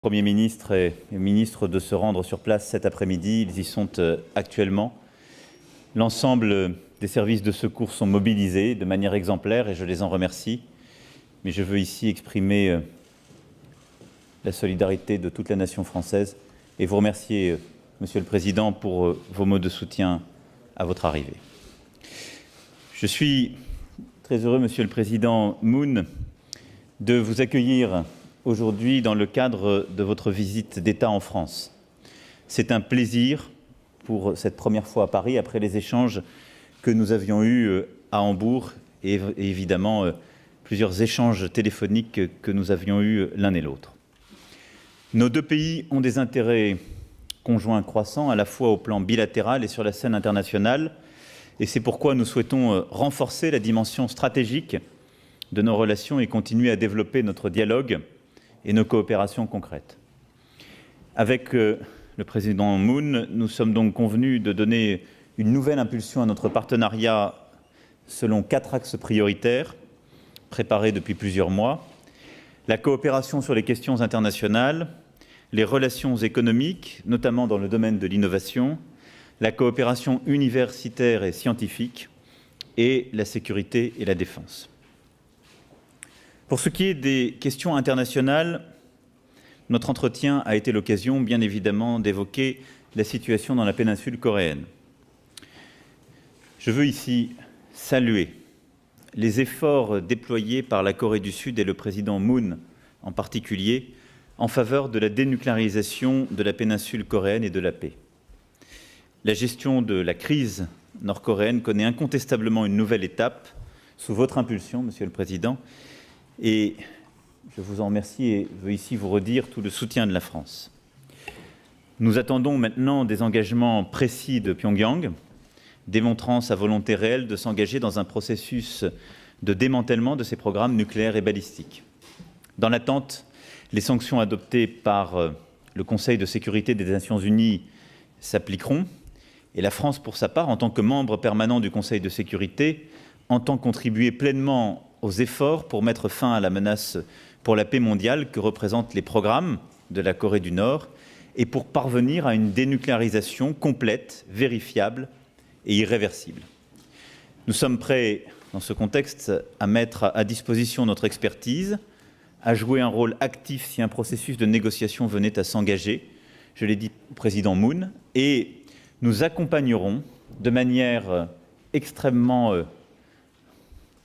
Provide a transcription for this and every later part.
Premier ministre et ministre de se rendre sur place cet après-midi. Ils y sont actuellement. L'ensemble des services de secours sont mobilisés de manière exemplaire et je les en remercie. Mais je veux ici exprimer la solidarité de toute la nation française et vous remercier, Monsieur le Président, pour vos mots de soutien à votre arrivée. Je suis très heureux, Monsieur le Président Moon, de vous accueillir aujourd'hui dans le cadre de votre visite d'État en France. C'est un plaisir pour cette première fois à Paris, après les échanges que nous avions eus à Hambourg et évidemment plusieurs échanges téléphoniques que nous avions eus l'un et l'autre. Nos deux pays ont des intérêts conjoints croissants, à la fois au plan bilatéral et sur la scène internationale, et c'est pourquoi nous souhaitons renforcer la dimension stratégique de nos relations et continuer à développer notre dialogue et nos coopérations concrètes. Avec le président Moon, nous sommes donc convenus de donner une nouvelle impulsion à notre partenariat selon 4 axes prioritaires, préparés depuis plusieurs mois: la coopération sur les questions internationales, les relations économiques, notamment dans le domaine de l'innovation, la coopération universitaire et scientifique, et la sécurité et la défense. Pour ce qui est des questions internationales, notre entretien a été l'occasion, bien évidemment, d'évoquer la situation dans la péninsule coréenne. Je veux ici saluer les efforts déployés par la Corée du Sud et le président Moon en particulier en faveur de la dénucléarisation de la péninsule coréenne et de la paix. La gestion de la crise nord-coréenne connaît incontestablement une nouvelle étape sous votre impulsion, Monsieur le Président, et je vous en remercie et veux ici vous redire tout le soutien de la France. Nous attendons maintenant des engagements précis de Pyongyang, démontrant sa volonté réelle de s'engager dans un processus de démantèlement de ses programmes nucléaires et balistiques. Dans l'attente, les sanctions adoptées par le Conseil de sécurité des Nations Unies s'appliqueront, et la France, pour sa part, en tant que membre permanent du Conseil de sécurité, entend contribuer pleinement aux efforts pour mettre fin à la menace pour la paix mondiale que représentent les programmes de la Corée du Nord et pour parvenir à une dénucléarisation complète, vérifiable et irréversible. Nous sommes prêts, dans ce contexte, à mettre à disposition notre expertise, à jouer un rôle actif si un processus de négociation venait à s'engager, je l'ai dit au président Moon, et nous accompagnerons de manière extrêmement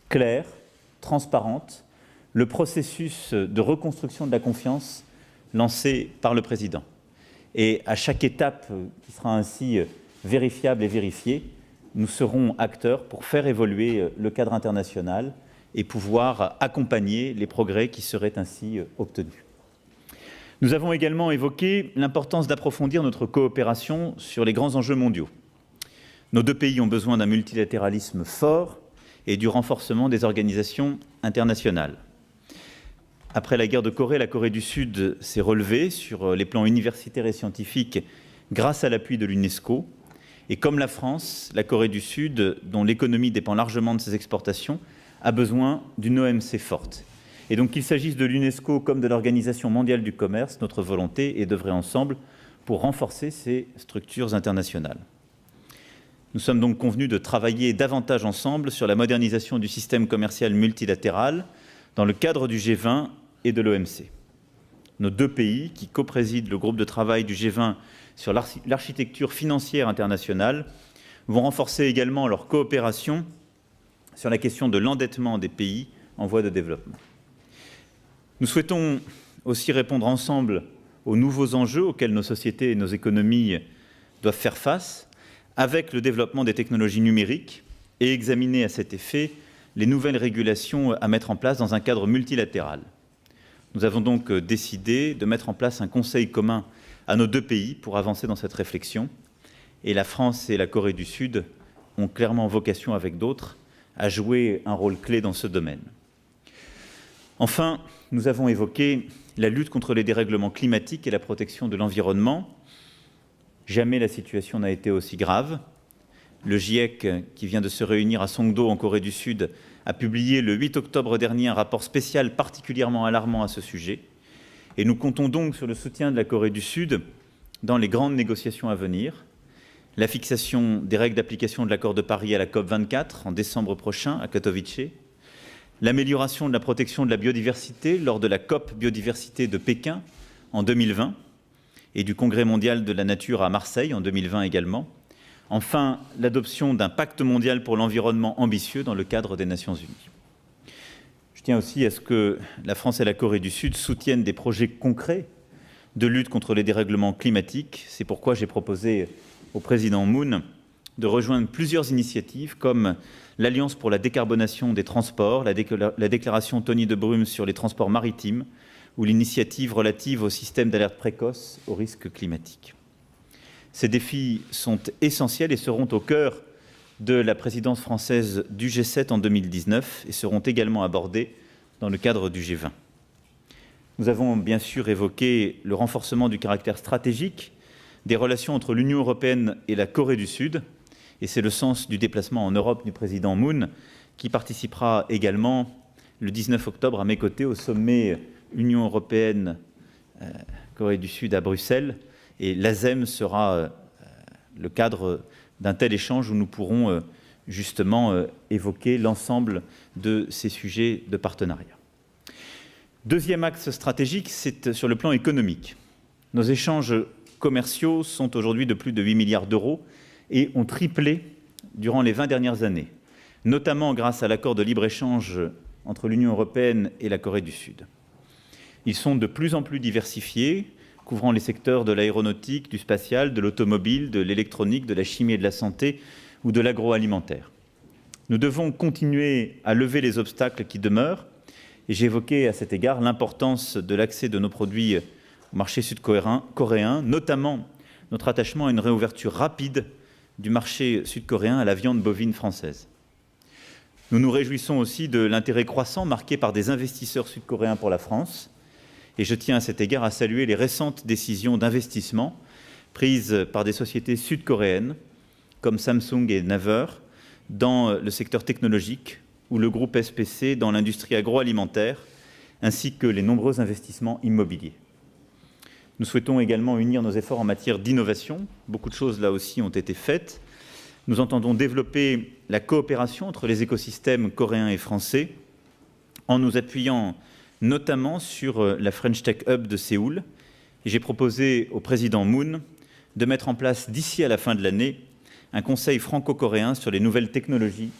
claire, transparente, le processus de reconstruction de la confiance lancé par le président. Et à chaque étape qui sera ainsi vérifiable et vérifiée, nous serons acteurs pour faire évoluer le cadre international et pouvoir accompagner les progrès qui seraient ainsi obtenus. Nous avons également évoqué l'importance d'approfondir notre coopération sur les grands enjeux mondiaux. Nos deux pays ont besoin d'un multilatéralisme fort et du renforcement des organisations internationales. Après la guerre de Corée, la Corée du Sud s'est relevée sur les plans universitaires et scientifiques grâce à l'appui de l'UNESCO. Et comme la France, la Corée du Sud, dont l'économie dépend largement de ses exportations, a besoin d'une OMC forte. Et donc qu'il s'agisse de l'UNESCO comme de l'Organisation mondiale du commerce, notre volonté est d'œuvrer ensemble pour renforcer ces structures internationales. Nous sommes donc convenus de travailler davantage ensemble sur la modernisation du système commercial multilatéral dans le cadre du G20 et de l'OMC. Nos deux pays, qui coprésident le groupe de travail du G20 sur l'architecture financière internationale, vont renforcer également leur coopération sur la question de l'endettement des pays en voie de développement. Nous souhaitons aussi répondre ensemble aux nouveaux enjeux auxquels nos sociétés et nos économies doivent faire face, avec le développement des technologies numériques et examiner à cet effet les nouvelles régulations à mettre en place dans un cadre multilatéral. Nous avons donc décidé de mettre en place un conseil commun à nos deux pays pour avancer dans cette réflexion. Et la France et la Corée du Sud ont clairement vocation, avec d'autres, à jouer un rôle clé dans ce domaine. Enfin, nous avons évoqué la lutte contre les dérèglements climatiques et la protection de l'environnement. Jamais la situation n'a été aussi grave. Le GIEC, qui vient de se réunir à Songdo, en Corée du Sud, a publié le 8 octobre dernier un rapport spécial particulièrement alarmant à ce sujet. Et nous comptons donc sur le soutien de la Corée du Sud dans les grandes négociations à venir, la fixation des règles d'application de l'accord de Paris à la COP24 en décembre prochain à Katowice, l'amélioration de la protection de la biodiversité lors de la COP biodiversité de Pékin en 2020 et du Congrès mondial de la nature à Marseille en 2020 également. Enfin, l'adoption d'un pacte mondial pour l'environnement ambitieux dans le cadre des Nations Unies. Je tiens aussi à ce que la France et la Corée du Sud soutiennent des projets concrets de lutte contre les dérèglements climatiques. C'est pourquoi j'ai proposé au président Moon de rejoindre plusieurs initiatives comme l'Alliance pour la décarbonation des transports, la déclaration Tony de Brume sur les transports maritimes ou l'initiative relative au système d'alerte précoce aux risques climatiques. Ces défis sont essentiels et seront au cœur de la présidence française du G7 en 2019 et seront également abordés dans le cadre du G20. Nous avons bien sûr évoqué le renforcement du caractère stratégique des relations entre l'Union européenne et la Corée du Sud, et c'est le sens du déplacement en Europe du président Moon, qui participera également le 19 octobre à mes côtés au sommet Union européenne-Corée du Sud à Bruxelles, et l'ASEM sera le cadre d'un tel échange où nous pourrons justement évoquer l'ensemble de ces sujets de partenariat. Deuxième axe stratégique, c'est sur le plan économique. Nos échanges commerciaux sont aujourd'hui de plus de 8 milliards d'euros et ont triplé durant les 20 dernières années, notamment grâce à l'accord de libre-échange entre l'Union européenne et la Corée du Sud. Ils sont de plus en plus diversifiés, couvrant les secteurs de l'aéronautique, du spatial, de l'automobile, de l'électronique, de la chimie et de la santé ou de l'agroalimentaire. Nous devons continuer à lever les obstacles qui demeurent, et j'ai évoqué à cet égard l'importance de l'accès de nos produits au marché sud-coréen, notamment notre attachement à une réouverture rapide du marché sud-coréen à la viande bovine française. Nous nous réjouissons aussi de l'intérêt croissant marqué par des investisseurs sud-coréens pour la France, et je tiens à cet égard à saluer les récentes décisions d'investissement prises par des sociétés sud-coréennes comme Samsung et Naver dans le secteur technologique ou le groupe SPC dans l'industrie agroalimentaire, ainsi que les nombreux investissements immobiliers. Nous souhaitons également unir nos efforts en matière d'innovation. Beaucoup de choses là aussi ont été faites. Nous entendons développer la coopération entre les écosystèmes coréens et français en nous appuyant notamment sur la French Tech Hub de Séoul. Et j'ai proposé au président Moon de mettre en place d'ici à la fin de l'année un conseil franco-coréen sur les nouvelles technologies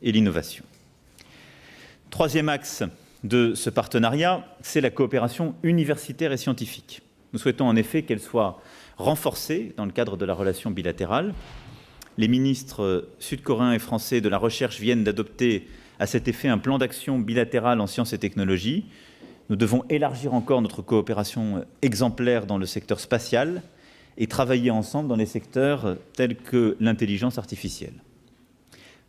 et l'innovation. Troisième axe de ce partenariat, c'est la coopération universitaire et scientifique. Nous souhaitons en effet qu'elle soit renforcée dans le cadre de la relation bilatérale. Les ministres sud-coréens et français de la recherche viennent d'adopter à cet effet un plan d'action bilatéral en sciences et technologies. Nous devons élargir encore notre coopération exemplaire dans le secteur spatial et travailler ensemble dans les secteurs tels que l'intelligence artificielle.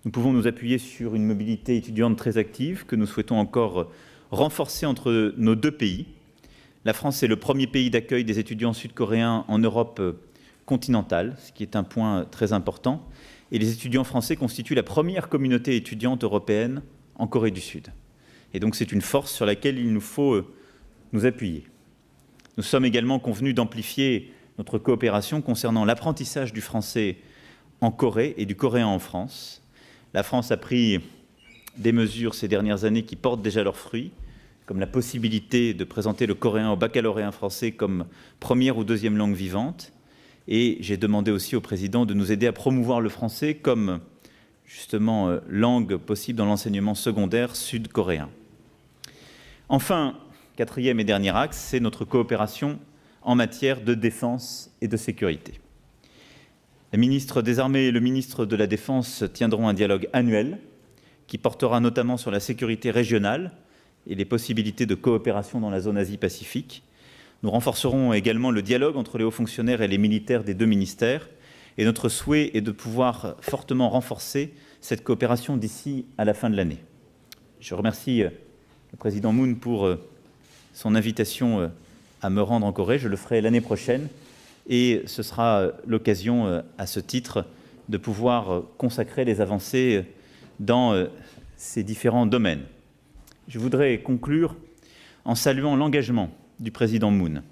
Nous pouvons nous appuyer sur une mobilité étudiante très active que nous souhaitons encore renforcer entre nos deux pays. La France est le premier pays d'accueil des étudiants sud-coréens en Europe continentale, ce qui est un point très important. Et les étudiants français constituent la première communauté étudiante européenne en Corée du Sud. Et donc c'est une force sur laquelle il nous faut nous appuyer. Nous sommes également convenus d'amplifier notre coopération concernant l'apprentissage du français en Corée et du coréen en France. La France a pris des mesures ces dernières années qui portent déjà leurs fruits, comme la possibilité de présenter le coréen au baccalauréat français comme première ou deuxième langue vivante. Et j'ai demandé aussi au président de nous aider à promouvoir le français comme, justement, langue possible dans l'enseignement secondaire sud-coréen. Enfin, quatrième et dernier axe, c'est notre coopération en matière de défense et de sécurité. La ministre des Armées et le ministre de la Défense tiendront un dialogue annuel qui portera notamment sur la sécurité régionale et les possibilités de coopération dans la zone Asie-Pacifique. Nous renforcerons également le dialogue entre les hauts fonctionnaires et les militaires des deux ministères, et notre souhait est de pouvoir fortement renforcer cette coopération d'ici à la fin de l'année. Je remercie le président Moon pour son invitation à me rendre en Corée. Je le ferai l'année prochaine, et ce sera l'occasion, à ce titre, de pouvoir consacrer les avancées dans ces différents domaines. Je voudrais conclure en saluant l'engagement du président Moon.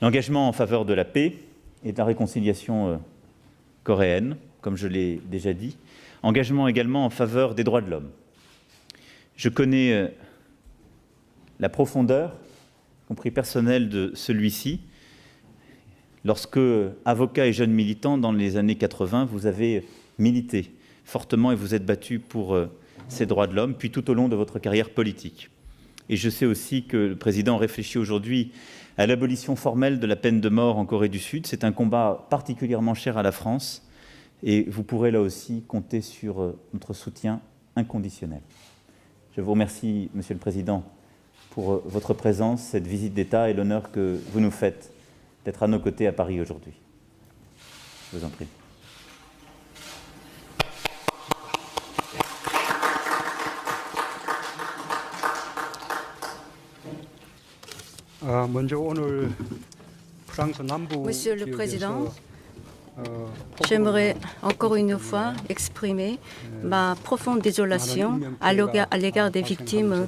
L'engagement en faveur de la paix et de la réconciliation coréenne, comme je l'ai déjà dit. Engagement également en faveur des droits de l'homme. Je connais la profondeur, y compris personnelle, de celui-ci. Lorsque, avocat et jeune militant, dans les années 80, vous avez milité fortement et vous êtes battu pour ces droits de l'homme, puis tout au long de votre carrière politique. Et je sais aussi que le président réfléchit aujourd'hui à l'abolition formelle de la peine de mort en Corée du Sud. C'est un combat particulièrement cher à la France et vous pourrez là aussi compter sur notre soutien inconditionnel. Je vous remercie, Monsieur le Président, pour votre présence, cette visite d'État et l'honneur que vous nous faites d'être à nos côtés à Paris aujourd'hui. Je vous en prie. Monsieur le Président, j'aimerais encore une fois exprimer ma profonde désolation à l'égard des victimes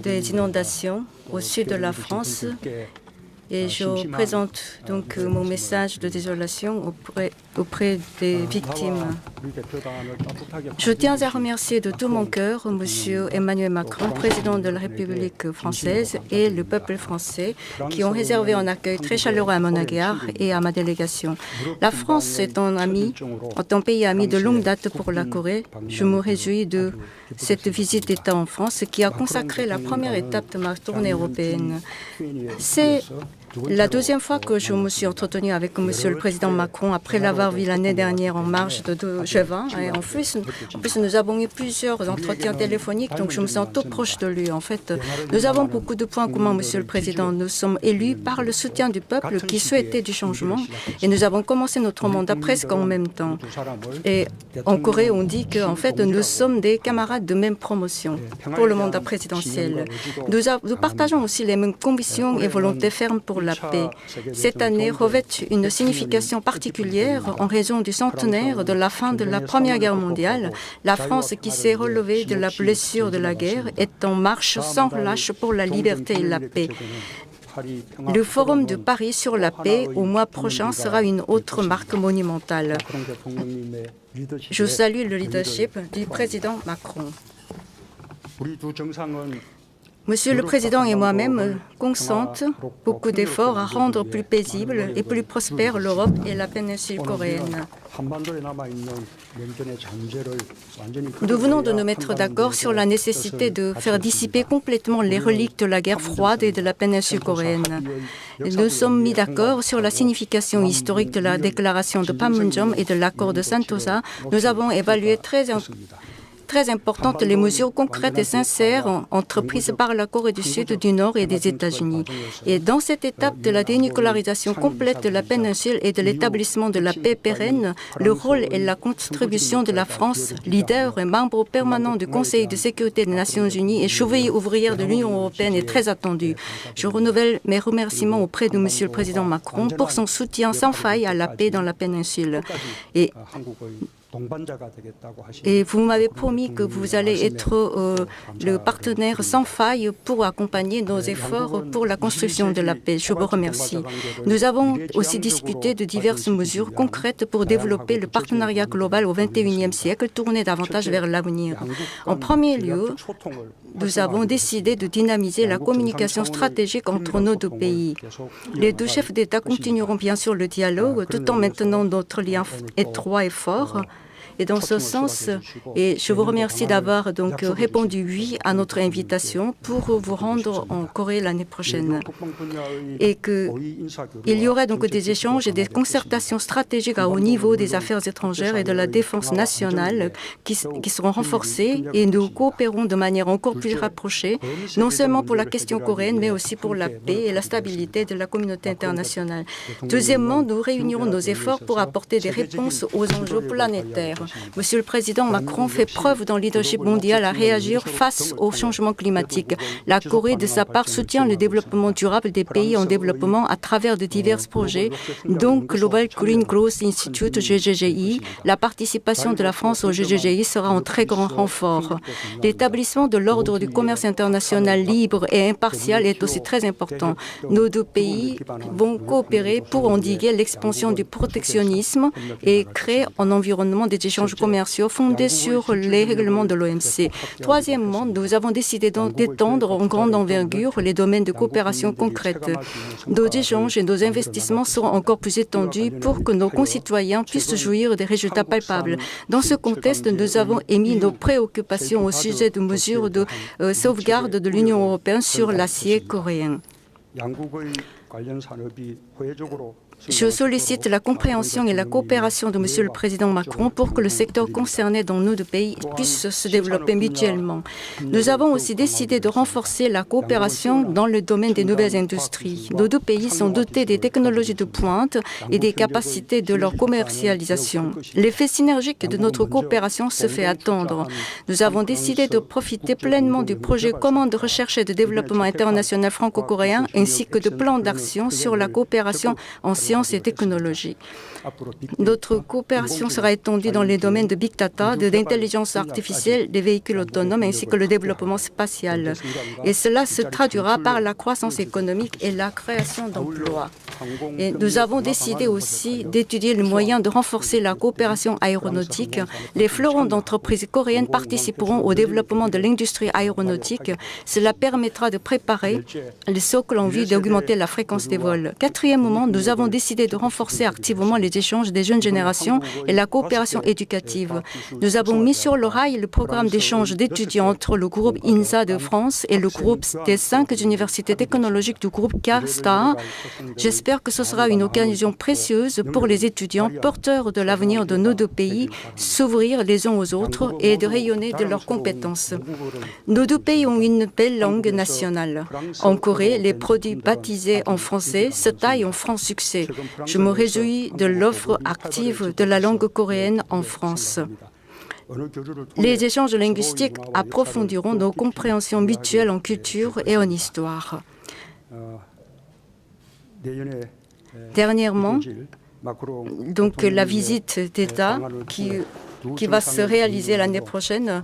des inondations au sud de la France. Et je présente donc mon message de désolation auprès des victimes. Je tiens à remercier de tout mon cœur M. Emmanuel Macron, président de la République française, et le peuple français qui ont réservé un accueil très chaleureux à mon égard et à ma délégation. La France est un pays ami de longue date pour la Corée. Je me réjouis de cette visite d'État en France qui a consacré la première étape de ma tournée européenne. C'est la deuxième fois que je me suis entretenue avec M. le Président Macron après l'avoir vu l'année dernière en marge de G20. Et en plus, nous avons eu plusieurs entretiens téléphoniques, donc je me sens tout proche de lui. En fait, nous avons beaucoup de points communs, M. le Président. Nous sommes élus par le soutien du peuple qui souhaitait du changement et nous avons commencé notre mandat presque en même temps. Et en Corée, on dit qu'en fait, nous sommes des camarades de même promotion pour le mandat présidentiel. Nous partageons aussi les mêmes convictions et volontés fermes pour la paix. Cette année revêt une signification particulière en raison du centenaire de la fin de la Première Guerre mondiale. La France, qui s'est relevée de la blessure de la guerre, est en marche sans relâche pour la liberté et la paix. Le Forum de Paris sur la paix au mois prochain sera une autre marque monumentale. Je salue le leadership du président Macron. Monsieur le Président et moi-même consentons beaucoup d'efforts à rendre plus paisible et plus prospère l'Europe et la péninsule coréenne. Nous venons de nous mettre d'accord sur la nécessité de faire dissiper complètement les reliques de la guerre froide et de la péninsule coréenne. Nous sommes mis d'accord sur la signification historique de la déclaration de Panmunjom et de l'accord de Sentosa. Nous avons évalué très importantes les mesures concrètes et sincères entreprises par la Corée du Sud, du Nord et des États-Unis. Et dans cette étape de la dénucléarisation complète de la péninsule et de l'établissement de la paix pérenne, le rôle et la contribution de la France, leader et membre permanent du Conseil de sécurité des Nations Unies et cheville ouvrière de l'Union européenne est très attendu. Je renouvelle mes remerciements auprès de M. le Président Macron pour son soutien sans faille à la paix dans la péninsule. Et vous m'avez promis que vous allez être le partenaire sans faille pour accompagner nos efforts pour la construction de la paix. Je vous remercie. Nous avons aussi discuté de diverses mesures concrètes pour développer le partenariat global au XXIe siècle, tourné davantage vers l'avenir. En premier lieu, nous avons décidé de dynamiser la communication stratégique entre nos deux pays. Les deux chefs d'État continueront bien sûr le dialogue tout en maintenant notre lien étroit et fort. Et dans ce sens, et je vous remercie d'avoir donc répondu oui à notre invitation pour vous rendre en Corée l'année prochaine. Et qu'il y aurait donc des échanges et des concertations stratégiques à haut niveau des affaires étrangères et de la défense nationale qui seront renforcées et nous coopérons de manière encore plus rapprochée, non seulement pour la question coréenne, mais aussi pour la paix et la stabilité de la communauté internationale. Deuxièmement, nous réunirons nos efforts pour apporter des réponses aux enjeux planétaires. nucléaire. Monsieur le Président Macron fait preuve d'un leadership mondial à réagir face au changement climatique. La Corée, de sa part, soutient le développement durable des pays en développement à travers de divers projets, dont Global Green Growth Institute, GGGI. La participation de la France au GGGI sera en très grand renfort. L'établissement de l'ordre du commerce international libre et impartial est aussi très important. Nos deux pays vont coopérer pour endiguer l'expansion du protectionnisme et créer un environnement des échanges commerciaux fondés sur les règlements de l'OMC. Troisièmement, nous avons décidé d'étendre en grande envergure les domaines de coopération concrète. Nos échanges et nos investissements seront encore plus étendus pour que nos concitoyens puissent jouir des résultats palpables. Dans ce contexte, nous avons émis nos préoccupations au sujet de mesures de sauvegarde de l'Union européenne sur l'acier coréen. Je sollicite la compréhension et la coopération de Monsieur le Président Macron pour que le secteur concerné dans nos deux pays puisse se développer mutuellement. Nous avons aussi décidé de renforcer la coopération dans le domaine des nouvelles industries. Nos deux pays sont dotés des technologies de pointe et des capacités de leur commercialisation. L'effet synergique de notre coopération se fait attendre. Nous avons décidé de profiter pleinement du projet commun de recherche et de développement international franco-coréen ainsi que de plans d'action sur la coopération en sciences et technologies. Notre coopération sera étendue dans les domaines de Big Data, de l'intelligence artificielle, des véhicules autonomes ainsi que le développement spatial. Et cela se traduira par la croissance économique et la création d'emplois. Et nous avons décidé aussi d'étudier le moyen de renforcer la coopération aéronautique. Les fleurons d'entreprises coréennes participeront au développement de l'industrie aéronautique. Cela permettra de préparer le socle en vue d'augmenter la fréquence des vols. Quatrièmement, nous avons décidé de renforcer activement les échanges des jeunes générations et la coopération éducative. Nous avons mis sur le rail le programme d'échange d'étudiants entre le groupe INSA de France et le groupe des 5 universités technologiques du groupe CASTA. J'espère que ce sera une occasion précieuse pour les étudiants porteurs de l'avenir de nos deux pays s'ouvrir les uns aux autres et de rayonner de leurs compétences. Nos deux pays ont une belle langue nationale. En Corée, les produits baptisés en français se taillent en franc succès. Je me réjouis de l'offre active de la langue coréenne en France. Les échanges linguistiques approfondiront nos compréhensions mutuelles en culture et en histoire. Dernièrement, donc la visite d'État qui va se réaliser l'année prochaine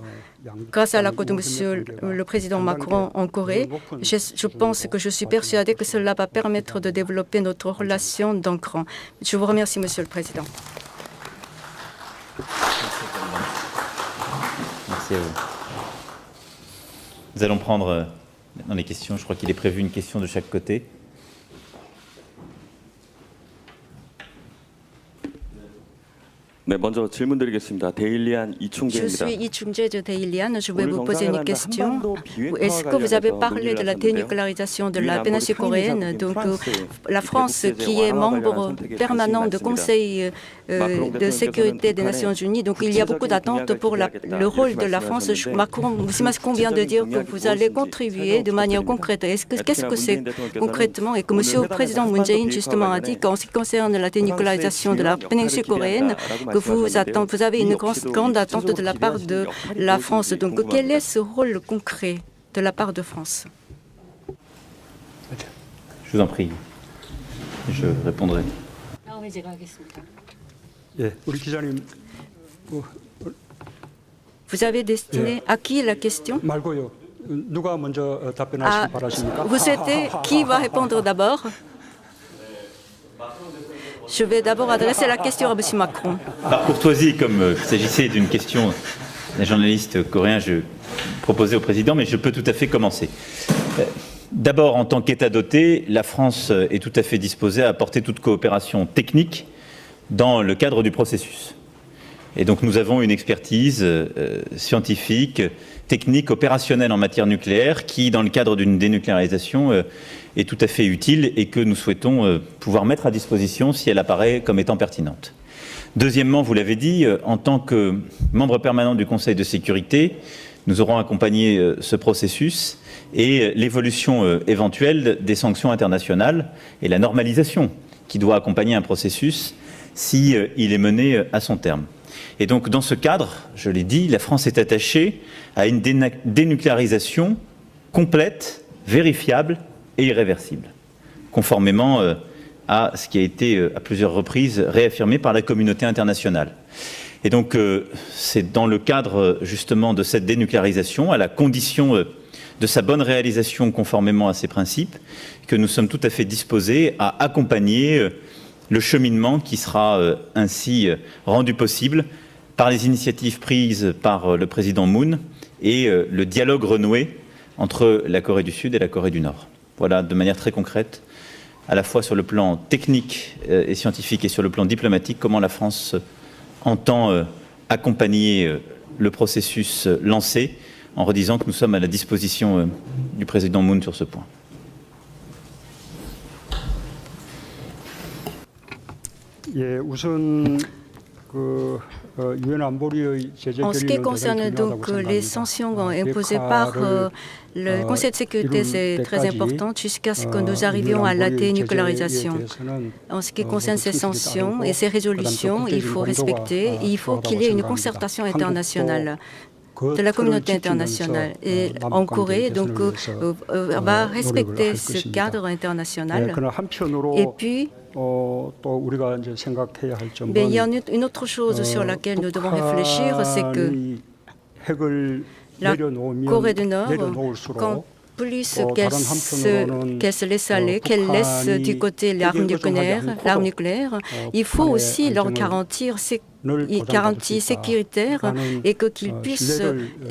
grâce à l'accord de Monsieur le Président Macron en Corée. Je pense que je suis persuadée que cela va permettre de développer notre relation d'un cran. Je vous remercie, Monsieur le Président. Merci à vous. Nous allons prendre dans les questions. Je crois qu'il est prévu une question de chaque côté. 네, 먼저 질문드리겠습니다. 데일리안 이충재입니다. Je suis Ichungje de Dailian. Je vais vous poser une question. Est-ce que vous avez parlé de la dénucléarisation de la péninsule coréenne? Donc, la France, qui est membre permanent du Conseil de sécurité des Nations Unies, donc il y a beaucoup d'attentes pour le rôle de la France. Macron vient de dire que vous allez contribuer de manière concrète. Qu'est-ce que c'est concrètement? Et que Monsieur le Président Moon Jae-in justement a dit qu'en ce qui concerne la dénucléarisation de la péninsule coréenne, que vous avez une grande attente de la part de la France. Donc, quel est ce rôle concret de la part de France? Je vous en prie. Je répondrai. Vous avez destiné à qui la question? Vous souhaitez qui va répondre d'abord? Je vais d'abord adresser la question à M. Macron. Par courtoisie, comme il s'agissait d'une question d'un journaliste coréen, je proposais au président, mais je peux tout à fait commencer. D'abord, en tant qu'État doté, la France est tout à fait disposée à apporter toute coopération technique dans le cadre du processus. Et donc nous avons une expertise scientifique, technique, opérationnelle en matière nucléaire qui, dans le cadre d'une dénucléarisation, est tout à fait utile et que nous souhaitons pouvoir mettre à disposition si elle apparaît comme étant pertinente. Deuxièmement, vous l'avez dit, en tant que membre permanent du Conseil de sécurité, nous aurons accompagné ce processus et l'évolution éventuelle des sanctions internationales et la normalisation qui doit accompagner un processus si il est mené à son terme. Et donc, dans ce cadre, je l'ai dit, la France est attachée à une dénucléarisation complète, vérifiable et irréversible, conformément à ce qui a été à plusieurs reprises réaffirmé par la communauté internationale. Et donc, c'est dans le cadre justement de cette dénucléarisation, à la condition de sa bonne réalisation conformément à ces principes, que nous sommes tout à fait disposés à accompagner le cheminement qui sera ainsi rendu possible par les initiatives prises par le président Moon et le dialogue renoué entre la Corée du Sud et la Corée du Nord. Voilà, de manière très concrète, à la fois sur le plan technique et scientifique et sur le plan diplomatique, comment la France entend accompagner le processus lancé, en redisant que nous sommes à la disposition du président Moon sur ce point. En ce qui concerne donc les sanctions imposées par le Conseil de sécurité, c'est très important jusqu'à ce que nous arrivions à la dénucléarisation. En ce qui concerne ces sanctions et ces résolutions, il faut respecter, il faut qu'il y ait une concertation internationale de la communauté internationale. Et en Corée, donc, va respecter ce cadre international. Et puis, il y a une autre chose sur laquelle nous devons réfléchir, c'est que la Corée du Nord, quand plus qu'elle se laisse aller, qu'elle laisse du côté l'arme nucléaire, il faut aussi leur garantir garantie sécuritaire et qu'ils puissent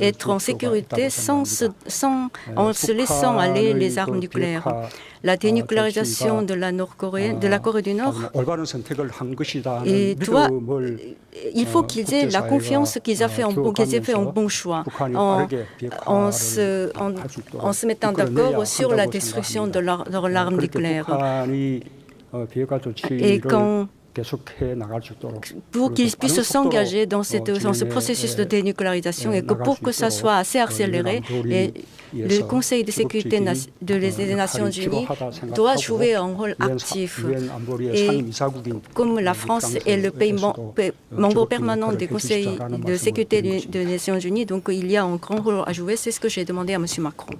être en sécurité en se laissant aller les armes nucléaires. La dénucléarisation de la Corée du Nord, il faut qu'ils aient la confiance qu'ils aient fait un bon choix en se mettant d'accord sur la destruction de l'arme nucléaire. Et pour qu'ils puissent s'engager dans ce processus de dénucléarisation et que pour que ça soit assez accéléré, le Conseil de sécurité des Nations Unies doit jouer un rôle actif. Et comme la France est le pays membre permanent du Conseil de sécurité des Nations Unies, donc il y a un grand rôle à jouer. C'est ce que j'ai demandé à M. Macron.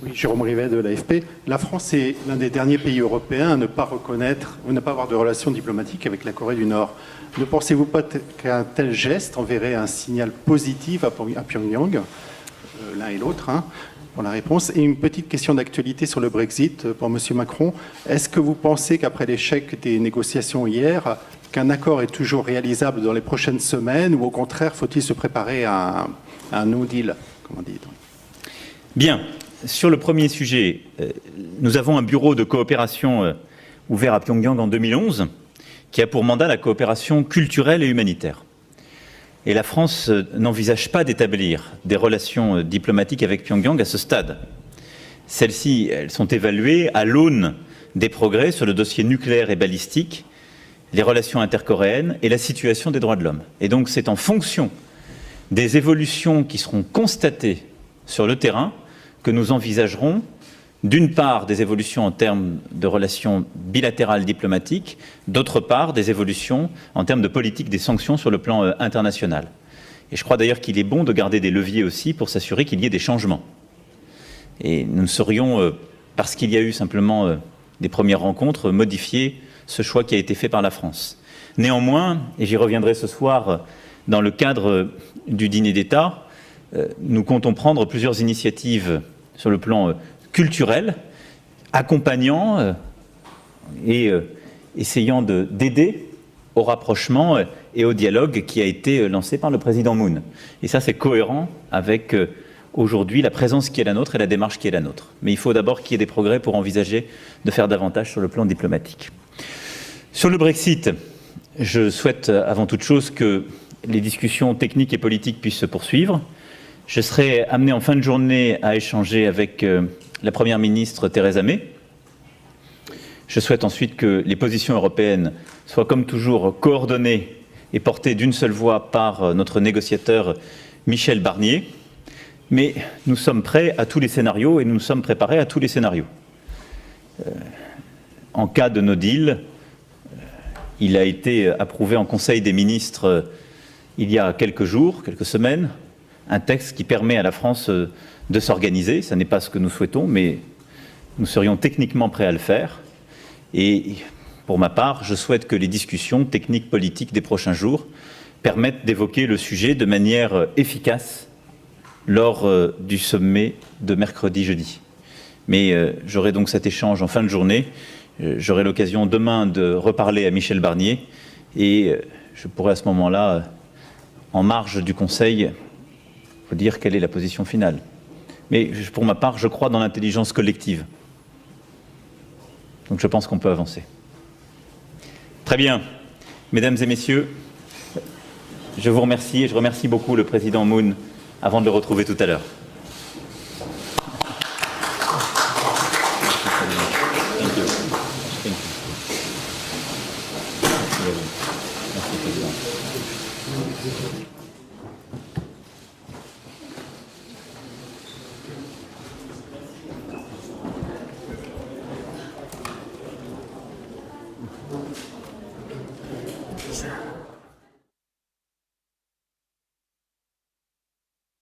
Oui, Jérôme Rivet de l'AFP. La France est l'un des derniers pays européens à ne pas reconnaître ou ne pas avoir de relations diplomatiques avec la Corée du Nord. Ne pensez-vous pas qu'un tel geste enverrait un signal positif à Pyongyang, l'un et l'autre, pour la réponse? Et une petite question d'actualité sur le Brexit pour M. Macron. Est-ce que vous pensez qu'après l'échec des négociations hier, qu'un accord est toujours réalisable dans les prochaines semaines ou au contraire, faut-il se préparer à un no deal, comme on dit? Bien. Sur le premier sujet, nous avons un bureau de coopération ouvert à Pyongyang en 2011 qui a pour mandat la coopération culturelle et humanitaire. Et la France n'envisage pas d'établir des relations diplomatiques avec Pyongyang à ce stade. Celles-ci, elles sont évaluées à l'aune des progrès sur le dossier nucléaire et balistique, les relations intercoréennes et la situation des droits de l'homme. Et donc c'est en fonction des évolutions qui seront constatées sur le terrain que nous envisagerons, d'une part, des évolutions en termes de relations bilatérales diplomatiques, d'autre part, des évolutions en termes de politique des sanctions sur le plan international. Et je crois d'ailleurs qu'il est bon de garder des leviers aussi pour s'assurer qu'il y ait des changements. Et nous ne saurions, parce qu'il y a eu simplement des premières rencontres, modifier ce choix qui a été fait par la France. Néanmoins, et j'y reviendrai ce soir dans le cadre du dîner d'État, nous comptons prendre plusieurs initiatives sur le plan culturel, accompagnant et essayant d'aider au rapprochement et au dialogue qui a été lancé par le président Moon. Et ça, c'est cohérent avec aujourd'hui la présence qui est la nôtre et la démarche qui est la nôtre. Mais il faut d'abord qu'il y ait des progrès pour envisager de faire davantage sur le plan diplomatique. Sur le Brexit, je souhaite avant toute chose que les discussions techniques et politiques puissent se poursuivre. Je serai amené en fin de journée à échanger avec la Première ministre Theresa May. Je souhaite ensuite que les positions européennes soient comme toujours coordonnées et portées d'une seule voix par notre négociateur Michel Barnier. Mais nous sommes prêts à tous les scénarios et nous sommes préparés à tous les scénarios. En cas de no deal, il a été approuvé en Conseil des ministres il y a quelques jours, quelques semaines, un texte qui permet à la France de s'organiser. Ce n'est pas ce que nous souhaitons, mais nous serions techniquement prêts à le faire. Et pour ma part, je souhaite que les discussions techniques politiques des prochains jours permettent d'évoquer le sujet de manière efficace lors du sommet de mercredi-jeudi. Mais j'aurai donc cet échange en fin de journée. J'aurai l'occasion demain de reparler à Michel Barnier et je pourrai à ce moment-là, en marge du Conseil, vous dire quelle est la position finale. Mais pour ma part, je crois dans l'intelligence collective. Donc je pense qu'on peut avancer. Très bien. Mesdames et messieurs, je vous remercie et je remercie beaucoup le président Moon avant de le retrouver tout à l'heure.